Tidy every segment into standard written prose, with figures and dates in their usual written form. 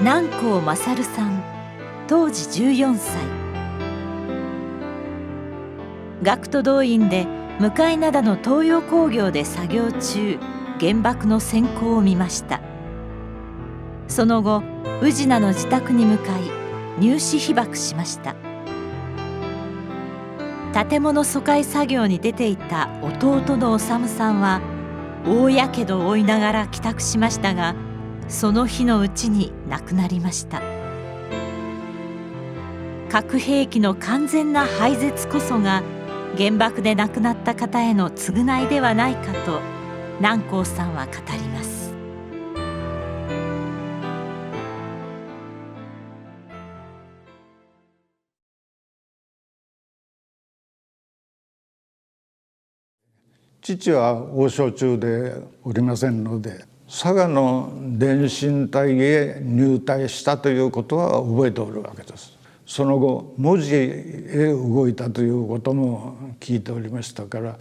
南光勝さん、当時14歳。学徒動員で向灘の東洋工業で作業中、原爆の閃光を見ました。その後、宇品の自宅に向かい入試被爆しました。建物疎開作業に出ていた弟の修さんは大やけどを負いながら帰宅しましたが、その日のうちに亡くなりました。核兵器の完全な廃絶こそが原爆で亡くなった方への償いではないかと南光さんは語ります。父は王将中でおりませんので、佐賀の電信隊へ入隊したということは覚えておるわけです。その後門司へ動いたということも聞いておりましたから、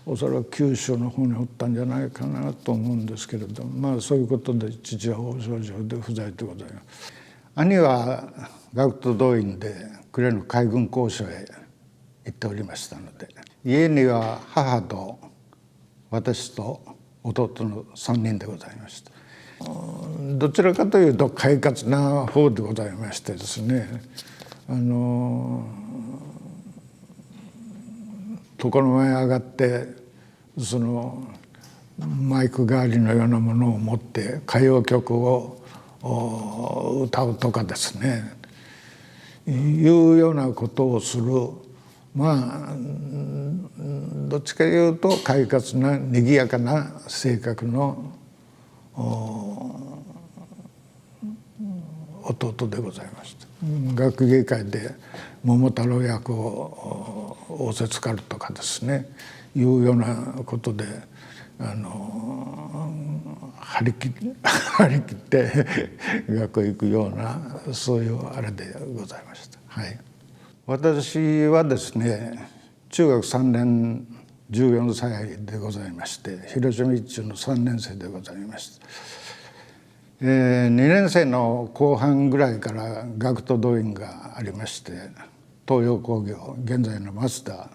おそらく九州の方におったんじゃないかなと思うんですけれども、そういうことで父は王将城で不在でございます。兄は学徒動員で呉の海軍工廠へ行っておりましたので、家には母と私と弟の3人でございました。どちらかというと快活な方でございましてですね、床の前上がってそのマイク代わりのようなものを持って歌謡曲を歌うとかですね、いうようなことをする、どっちかいうと快活な賑やかな性格の弟でございました。学芸会で桃太郎役を仰せつかるとかですね、いうようなことで張り切って学校へ行くような、そういうあれでございました。はい、私はですね、中学3年14歳でございまして、広島一中の3年生でございました。2年生の後半ぐらいから学徒動員がありまして、東洋工業現在のマツダ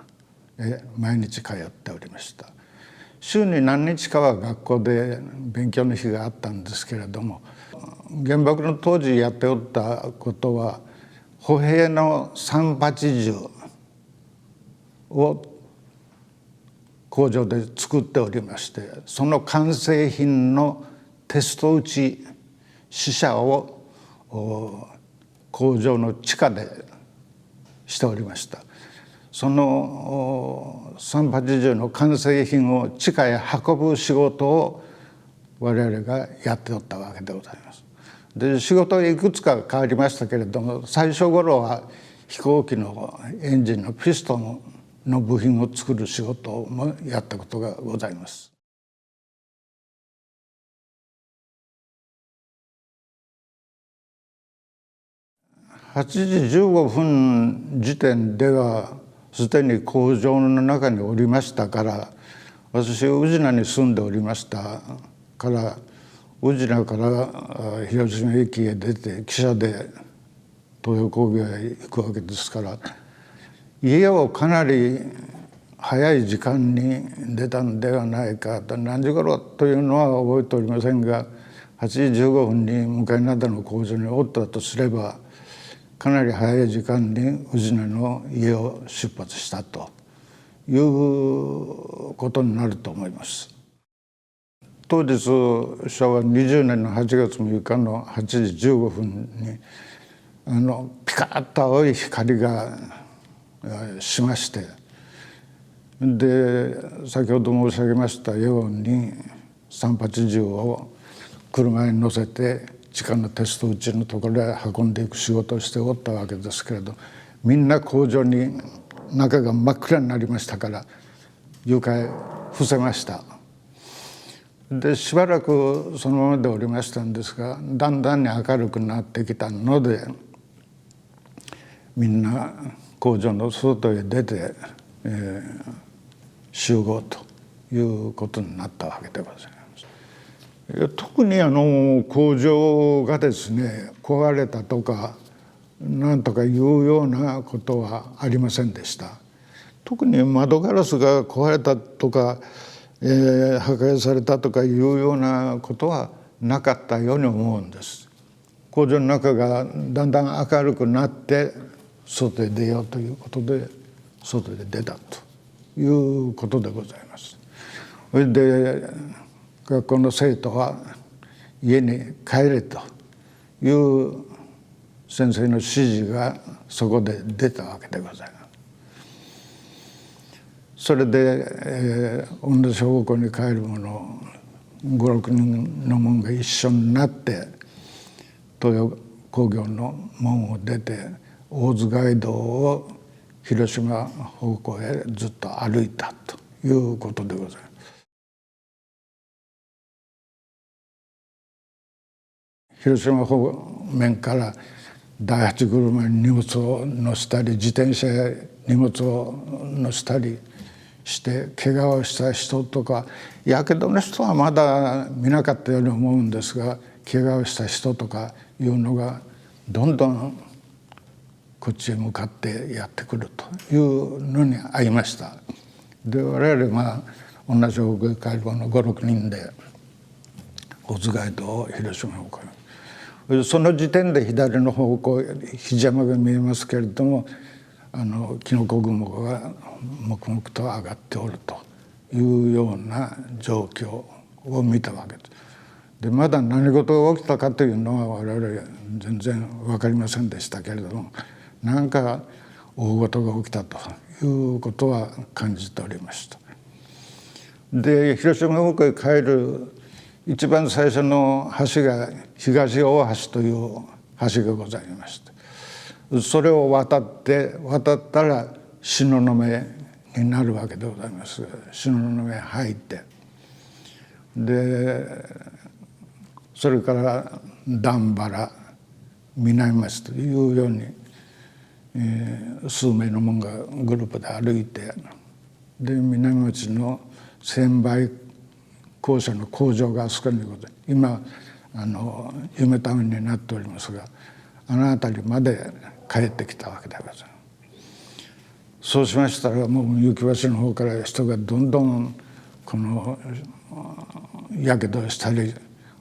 へ毎日通っておりました。週に何日かは学校で勉強の日があったんですけれども、原爆の当時やっておったことは歩兵の380を工場で作っておりまして、その完成品のテスト打ち試射を工場の地下でしておりました。その380の完成品を地下へ運ぶ仕事を我々がやっておったわけでございます。で、仕事はいくつか変わりましたけれども、最初頃は飛行機のエンジンのピストンの部品を作る仕事もやったことがございます。8時15分時点ではすでに工場の中におりましたから、私宇品に住んでおりましたから、宇品から広島駅へ出て汽車で東洋工業へ行くわけですから、家をかなり早い時間に出たんではないかと。何時頃というのは覚えておりませんが、8時15分に向灘の工場におったとすれば、かなり早い時間に宇品の家を出発したということになると思います。当日昭和20年の8月6日の8時15分にピカッと青い光がしまして、で先ほど申し上げましたように380を車に乗せて地下のテスト打ちのところへ運んでいく仕事をしておったわけですけれど、みんな工場に中が真っ暗になりましたから床へ伏せました。でしばらくそのままでおりましたんですが、だんだんに明るくなってきたので、みんな工場の外へ出て、集合ということになったわけでございます。特に工場がですね壊れたとかなんとかいうようなことはありませんでした。特に窓ガラスが壊れたとか、破壊されたとかいうようなことはなかったように思うんです。工場の中がだんだん明るくなって外へ出ようということで外へ出たということでございます。それで学校の生徒は家に帰れという先生の指示がそこで出たわけでございます。それで、同じ方向に帰る者5、6人の者が一緒になって東洋工業の門を出て大津街道を広島方向へずっと歩いたということでございます。広島方面から第8車に荷物を乗せたり自転車へ荷物を乗せたりして怪我をした人とかやけどの人はまだ見なかったように思うんですが怪我をした人とかいうのがどんどんこっちへ向かってやってくるというのに会いました。で我々同じ方向へ帰るの5、6人で大津街道を広島方向へ。その時点で左の方向檜山が見えますけれどもキノコ雲が黙々と上がっておるというような状況を見たわけです。でまだ何事が起きたかというのは我々全然分かりませんでしたけれども何か大事が起きたということは感じておりました。で広島方向へ帰る一番最初の橋が東大橋という橋がございまして、それを渡ったら東雲になるわけでございます。東雲へ入ってでそれから段原南町というように、数名の者がグループで歩いてで南町の専売公社の工場があそこにございます。今夢タウンになっておりますがあの辺りまで帰ってきたわけでございます。そうしましたらもう雪橋の方から人がどんどんこのやけどしたり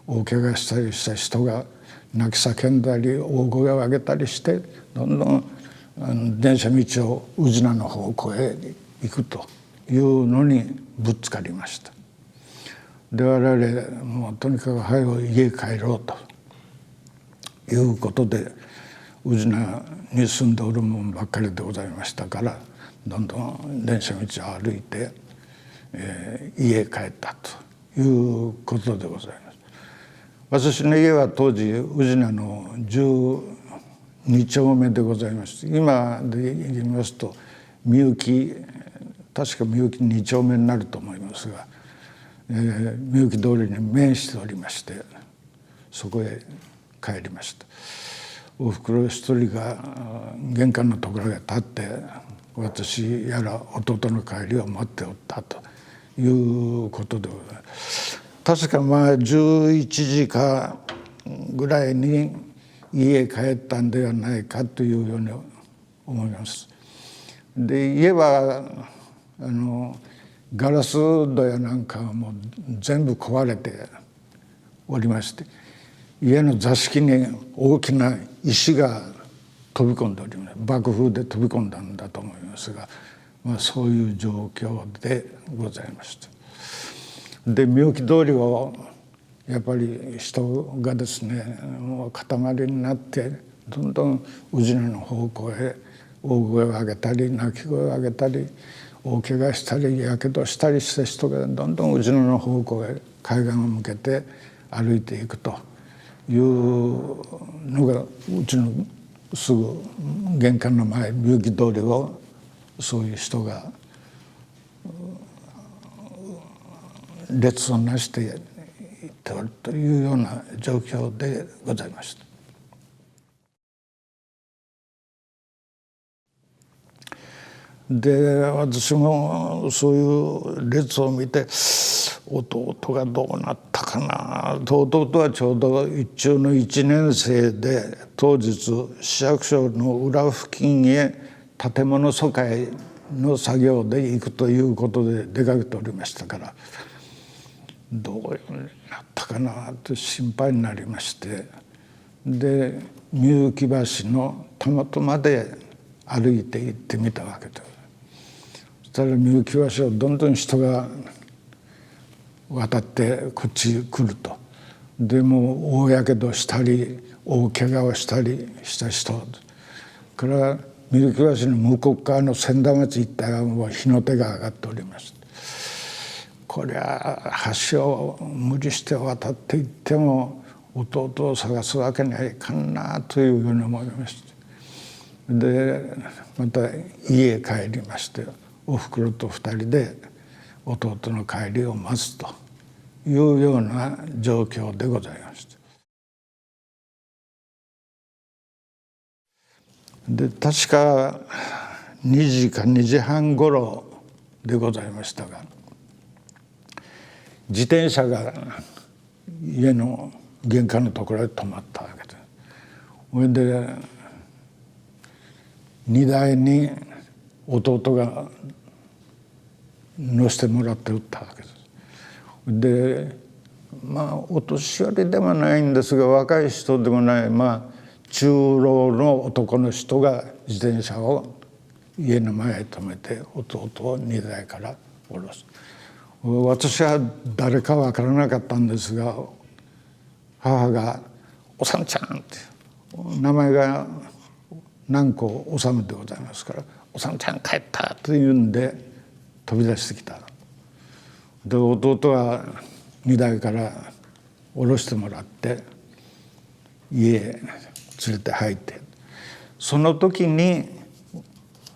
大怪我したりした人が泣き叫んだり大声を上げたりしてどんどん電車道を宇品の方向へ行くというのにぶつかりました。で我々もうとにかく早く家へ帰ろうということで宇品に住んでおるもんばっかりでございましたからどんどん電車道を歩いて、家へ帰ったということでございます。私の家は当時宇品の12丁目でございまして今で言いますとみゆき確かみゆき2丁目になると思いますがみゆき通りに面しておりましてそこへ帰りました。おふくろ一人が玄関のところへ立って私やら弟の帰りを待っておったということでございます。確か11時かぐらいに家へ帰ったんではないかというように思います。で家はガラス戸やなんかはもう全部壊れておりまして家の座敷に大きな石が飛び込んでおります。爆風で飛び込んだんだと思いますが、そういう状況でございました。でみゆき通りをやっぱり人がですねもう塊になってどんどん宇品の方向へ大声を上げたり泣き声を上げたり大怪我したりやけどしたりした人がどんどん宇品の方向へ海岸を向けて歩いていくというのがうちのすぐ玄関の前みゆき通りをそういう人が列をなして行っておるというような状況でございました。で私もそういう列を見て弟がどうなったかなと。弟はちょうど一中の1年生で当日市役所の裏付近へ建物疎開の作業で行くということで出かけておりましたから、どうなったかなと心配になりまして、でみゆき橋のたもとまで歩いて行ってみたわけです。そしたらみゆき橋をどんどん人が渡ってこっち来ると。でもう大やけどしたり大怪我をしたりした人からみゆき橋の向こう側の千田町一帯はもう火の手が上がっておりました。こりゃ橋を無理して渡っていっても弟を探すわけにはいかんなというように思いまして、でまた家へ帰りまして、おふくろと2人で弟の帰りを待つというような状況でございました。で確か2時か2時半ごろでございましたが、自転車が家の玄関のところで止まったわけで、それで荷台に弟が乗せてもらって売ったわけです。でお年寄りでもないんですが若い人でもない中老の男の人が自転車を家の前へ止めて弟を荷台から下ろす。私は誰か分からなかったんですが、母が「おさむちゃん」って名前が南光治でございますから「おさむちゃん帰った」というんで飛び出してきた。で弟は荷台から下ろしてもらって家へ連れて入って、その時に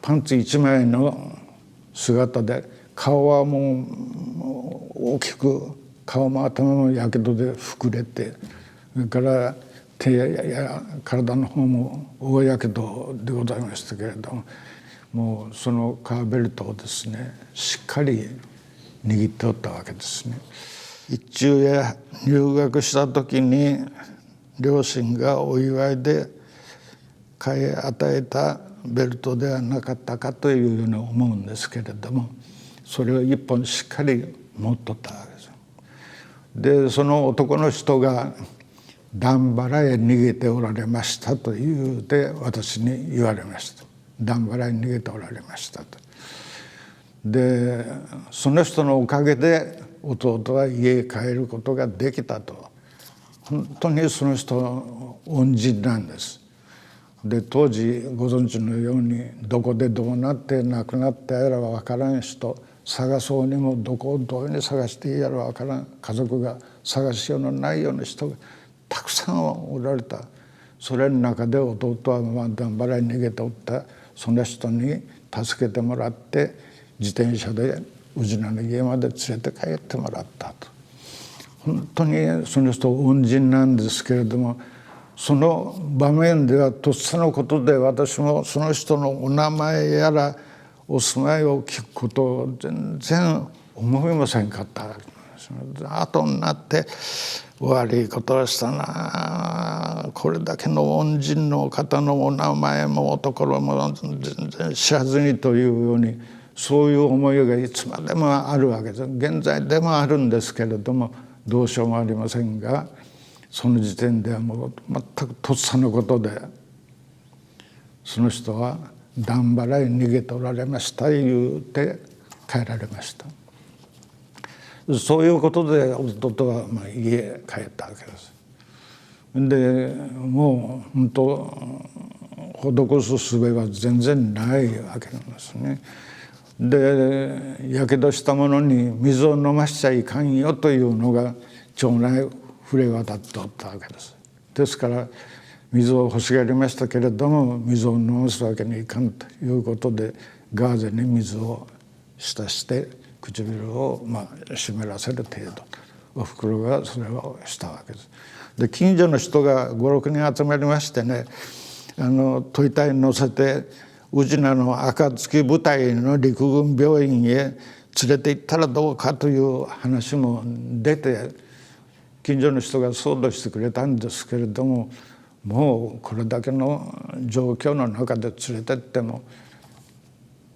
パンツ一枚の姿で顔はもう大きく顔も頭もやけどで膨れて、それから手や体の方も大やけどでございましたけれども、もうその革ベルトをですねしっかり握っておったわけですね。一中へ入学した時に両親がお祝いで買い与えたベルトではなかったかというように思うんですけれども、それを一本しっかり持っとったわけです。でその男の人が段原へ逃げておられましたと言うて私に言われました。段原へ逃げておられましたと。でその人のおかげで弟は家へ帰ることができたと。本当にその人恩人なんです。で当時ご存知のようにどこでどうなって亡くなったやらは分からん人、探そうにもどこをどういうふうに探していいやら分からん、家族が探しようのないような人がたくさんおられた。それの中で弟は段原に逃げておったその人に助けてもらって自転車で宇品の家まで連れて帰ってもらったと。本当にその人恩人なんですけれども、その場面ではとっさのことで私もその人のお名前やらお住まいを聞くことを全然思いませんかった。後になって悪いことをしたな、これだけの恩人の方のお名前もところも全然知らずにというように、そういう思いがいつまでもあるわけです。現在でもあるんですけれどもどうしようもありませんが、その時点ではもう全くとっさのことでその人は段原へ逃げておられました言うて帰られました。そういうことで弟は家へ帰ったわけです。でもう本当施す術は全然ないわけなんですね。でやけどしたものに水を飲ましちゃいかんよというのが町内触れ渡っておったわけです。ですから水を欲しがりましたけれども水を飲ますわけにいかんということでガーゼに水を浸して唇を湿らせる程度、おふくろがそれをしたわけです。で近所の人が5、6人集まりましてね、戸板に乗せて宇品の暁部隊の陸軍病院へ連れて行ったらどうかという話も出て、近所の人が相談してくれたんですけれども、もうこれだけの状況の中で連れてっても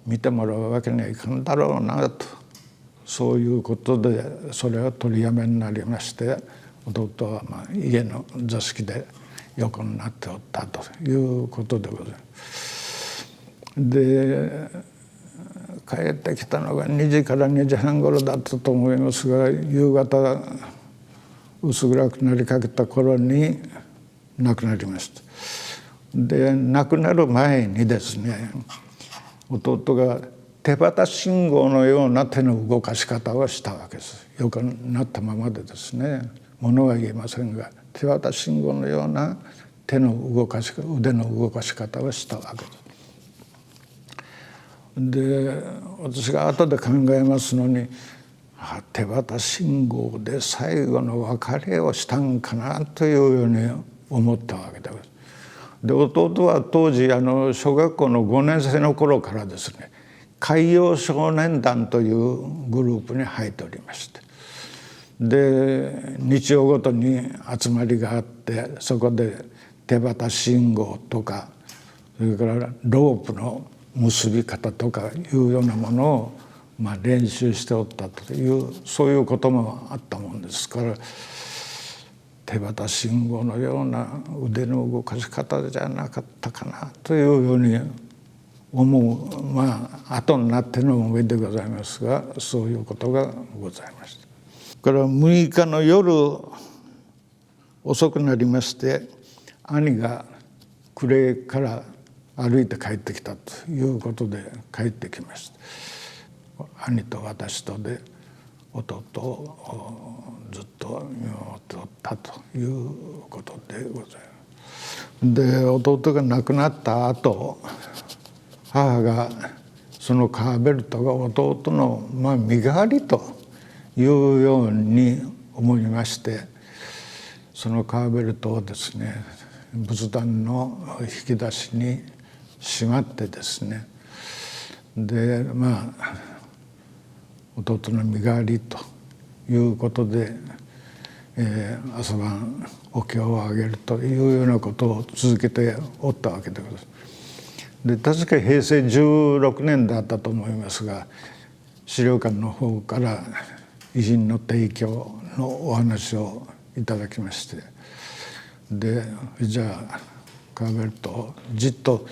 見てもらうわけにはいかんだろうなと、そういうことでそれは取りやめになりまして、弟は家の座敷で横になっておったということでございます。で帰ってきたのが2時から2時半頃だったと思いますが、夕方薄暗くなりかけた頃に亡くなりました。で亡くなる前にですね、弟が手旗信号のような手の動かし方をしたわけです。横になったままでですね、物は言えませんが手旗信号のような手の動かし腕の動かし方をしたわけです。で私が後で考えますのに、手旗信号で最後の別れをしたんかなというように思ったわけです。で弟は当時小学校の5年生の頃からですね、海洋少年団というグループに入っておりまして、で日曜ごとに集まりがあって、そこで手旗信号とか、それからロープの結び方とかいうようなものを練習しておったという、そういうこともあったもんですから、手旗信号のような腕の動かし方じゃなかったかなというように思う、後になっての思いでございますが、そういうことがございました。から6日の夜遅くなりまして、兄が呉から歩いて帰ってきたということで帰ってきました。兄と私とで弟をずっと見守っておったということでございます。で弟が亡くなった後、母がそのカーベルトが弟の身代わりというように思いまして、そのカーベルトをですね、仏壇の引き出しにしまってですね、で弟の身代わりということで、朝晩お経をあげるというようなことを続けておったわけでございます。で確か平成16年だったと思いますが、資料館の方から遺品の提供のお話をいただきまして、でじゃあカーベルトをじっと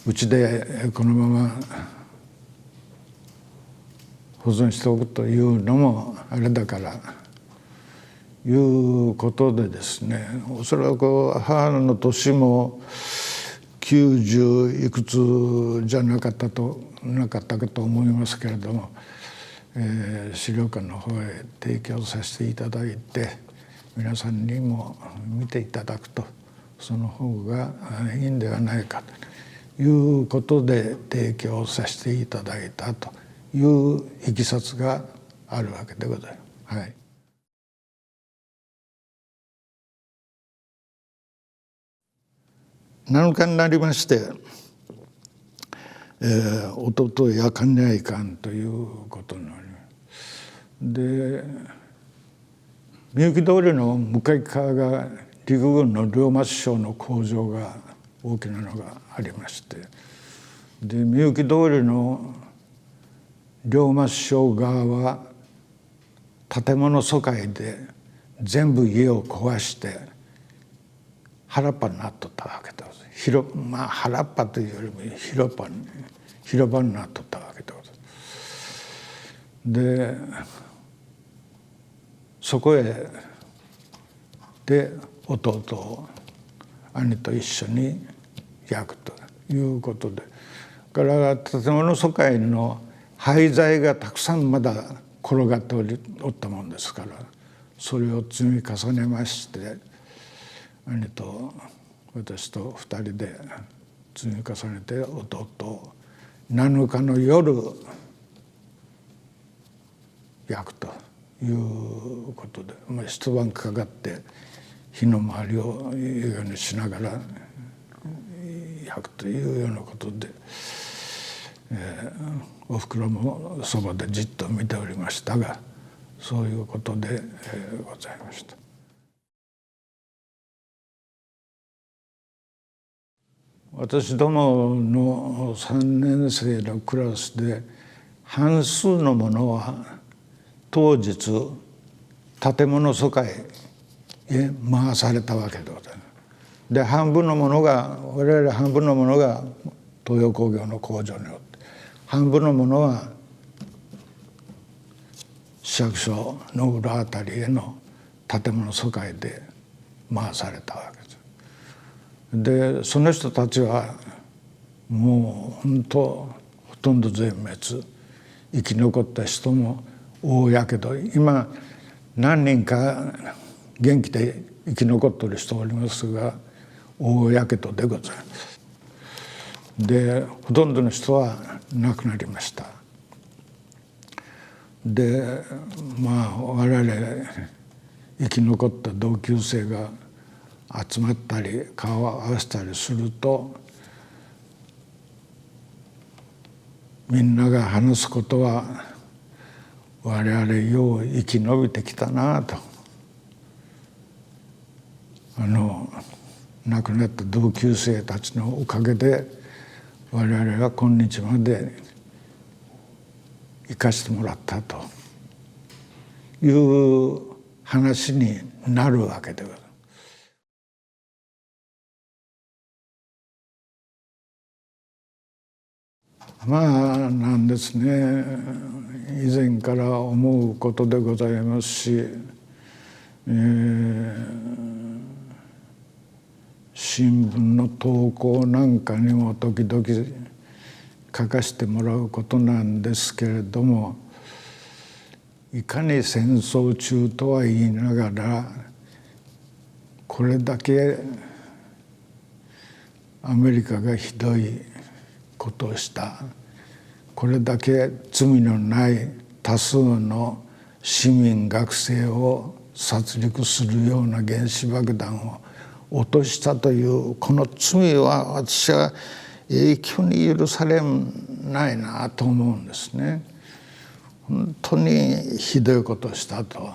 うちでこのまま保存しておくというのもあれだからいうことでですね、おそらく母の年も90いくつじゃなかったかと思いますけれども、資料館の方へ提供させていただいて、皆さんにも見ていただくと、その方がいいんではないかということで提供させていただいたといういきさつがあるわけでございます。はい。7日になりまして、弟を焼かにゃいかんということになります。でみゆき通りの向かい側が陸軍の龍馬師匠の工場が大きなのがありまして、でみゆき通りの龍馬師匠側は建物疎開で全部家を壊して原っぱになっとったわけです。原っぱというよりも広場になっとったわけでございます。でそこへで弟を兄と一緒に焼くということで、から建物疎開の廃材がたくさんまだ転がっておったもんですから、それを積み重ねまして、兄と私と2人で積み重ねて弟を7日の夜焼くということで、一晩かかって火の周りをしながら焼くというようなことで。おふくろもそばでじっと見ておりましたが、そういうことでございました。私どもの3年生のクラスで半数のものは当日建物疎開へ回されたわけでございます。で半分のものが我々半分のものが東洋工業の工場におって、半分のものは市役所の裏あたりへの建物疎開で回されたわけです。でその人たちはもう本当ほとんど全滅、生き残った人も大やけど、今何人か元気で生き残っている人おりますが、大やけどでございます。でほとんどの人は亡くなりました。で我々生き残った同級生が集まったり顔を合わせたりすると、みんなが話すことは我々よう生き延びてきたなと、亡くなった同級生たちのおかげで我々は今日まで生かしてもらったという話になるわけでございます。なんですね、以前から思うことでございますし、新聞の投稿なんかにも時々書かせてもらうことなんですけれども、いかに戦争中とは言いながらこれだけアメリカがひどいことをした、これだけ罪のない多数の市民学生を殺戮するような原子爆弾を落としたというこの罪は、私は永久に許されないなと思うんですね。本当にひどいことをしたと。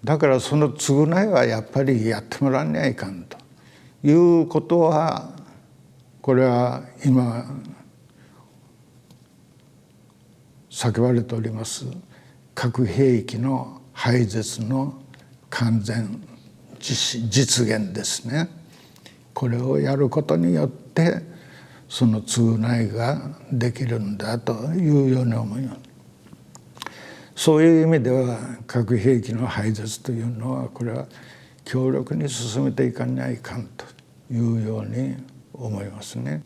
だからその償いはやっぱりやってもらわにはいかんということは、これは今叫ばれております核兵器の廃絶の完全実現ですね。これをやることによってその償いができるんだというように思います。そういう意味では核兵器の廃絶というのは、これは強力に進めていかにはいかんというように思いますね。